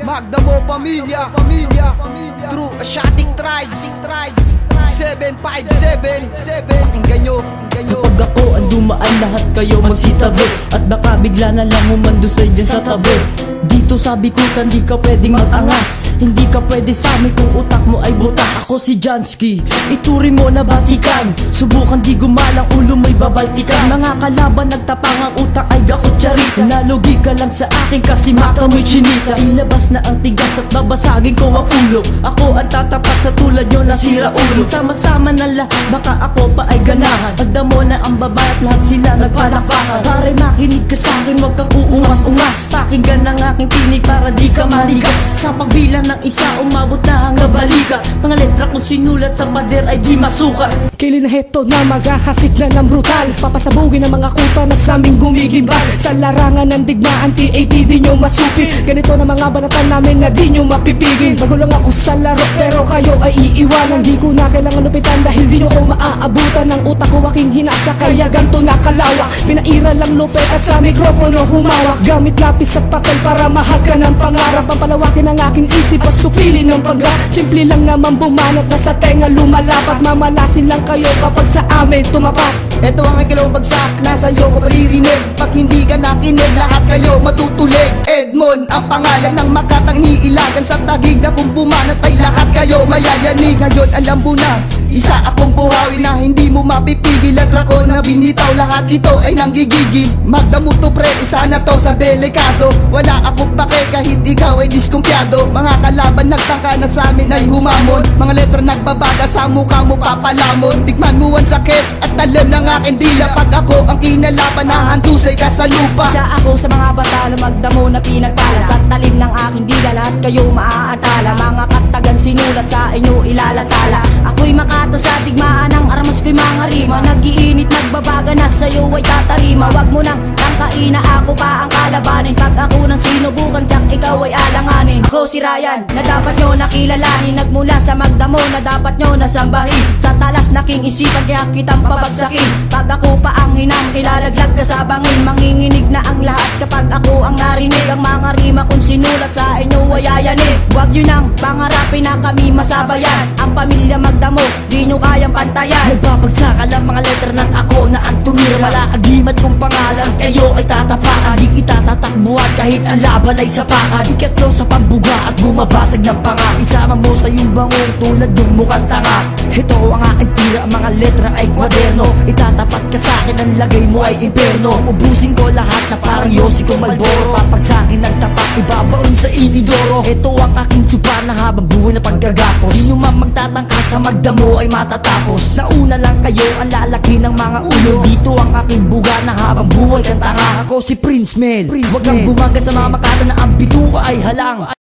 Magdamo pamilya True Asiatic Tribes 757 Pakinggan nyo Kapag ako ang dumaan, lahat kayo magsitabi. At baka bigla na lang umandusay dyan sa tabi. Dito sabi ko hindi ka pwedeng matangas. Hindi ka pwede sa amin kung utak mo ay butas. Ako si Jansky, ituri mo na batikan. Subukan di gumalang, ulo may babaltikan. Mga kalaban nagtapang, ang utak ay gakutsarita. Nalugi ka lang sa akin kasi mata mo'y chinita. Ilabas na ang tigas at babasagin ko ang ulo. Ako ang tatapat sa tulad nyo na sira ulo. Sama-sama na lahat, baka ako pa ay ganahan. Pagdamo na ang babae at lahat sila nagpalakpakan. Pare makinig ka sa akin, wag kang uungas-ungas. Pakinggan ang aking tinig para di ka maligas. Sa pagbilang ng isa, umabot na ang balika. Mga letra kong sinulat sa pader ay di masukat. Kilin na heto na maghahasik na ng brutal. Papasabugin ang mga kuta na sa aming gumigimbal. Sa larangan ng digmaan, T.A.T. di nyo masupi. Ganito na mga banatan namin na di nyo mapipigil. Magulang ako sa laro pero kayo ay iiwanan. Di ko na kailangan lupitan dahil di nyo ko maaabutan. Ng utak ko aking hinasa kaya ganto nakalawak. Pinaira lang lupet at sa mikropono humawak. Gamit lapis at papel para mahag ka ng pangarap. Pampalawakin ang aking isip at supilin ng pagka. Simple lang naman bumanat na sa tenga lumalapat. Mamalasin lang kayo kapag sa amin tumapat. Ito ang ikalawang bagsak na sa'yo ko maririnig. Pag hindi ka nakinig, lahat kayo matutulig. Edmond ang pangalan ng Makatang niilagan. Sa tagig na kung bumanat ay lahat kayo mayayanig. Ngayon alam mo na, isa akong buhawi na hindi mo mapipigil. At rako na binitaw, lahat ito ay nanggigigil. Magdamo to pre, isa na to sa delikado. Wala akong pake kahit ikaw ay diskumpiyado. Mga kalaban nagtangka na sa amin ay humamon. Mga letra nagbabaga sa mukha mo papalamon. Tikman mo ang sakit at alam ng aking dila. Pag ako ang kinalaban, nahantusay ka sa lupa. Isa ako sa mga batalo, magdamo na pinagpala. Sa talim ng aking dila, lahat kayo maaatala. Mga katagan sinulat sa inyo ilalatala. Ako'y makata sa digmaan, ang armas ko'y mga rima. Nag-iinit, nagbabaga na sa'yo ay tatarima. Wag mo nang tangkain na ako pa ang kalabanin. Pag ako nang sinubukan, tiyak ikaw ay alanganin. Ako si Ryan, na dapat nyo nakilalanin. Nagmula sa magdamo, na dapat nyo nasambahin. Sa talas naking isipan, kaya kitang pabagsakin. Pag ako pa ang hinang, ilalaglag ka sa bangin. Manginginig na ang lahat kapag ako ang narinig. Ang mga rima kung sinulat sa inyo ay ayanig. Wag yun ang pangarapin na kami masabayan. Ang pamilya magdamo, di nyo kayang pantayan. Nagbabagsakan ang mga letra ng ako na ang tumira. Malaagimat kong pangalan, kayo ay tatapakan. Di kita tatakbuhan kahit ang laban ay sapakan. Ikatlo sa pambuga at bumabasag ng panga. Isama mo sa iyong bangong tulad yung mukhang tanga. Ito ang aking tira, ang mga letra ay kwaderno. Itatapat ka sa akin, ang lagay mo ay imperno. Ubusin ko lahat na parang Yossi ko Malboro. Papag sa akin ng tapat, ibabaon sa inidoro. Ito ang aking tsupa na habang buhay na paggagapos. Di naman magtatangka sa magdamo ay matatapos. Nauna lang kayo, ang lalaki ng mga ulo. Dito ang aking buga na habang buhay kang tanga. Ako si Prince Mel. Huwag kang bumaga sa mga makata na ang bituka ay halang.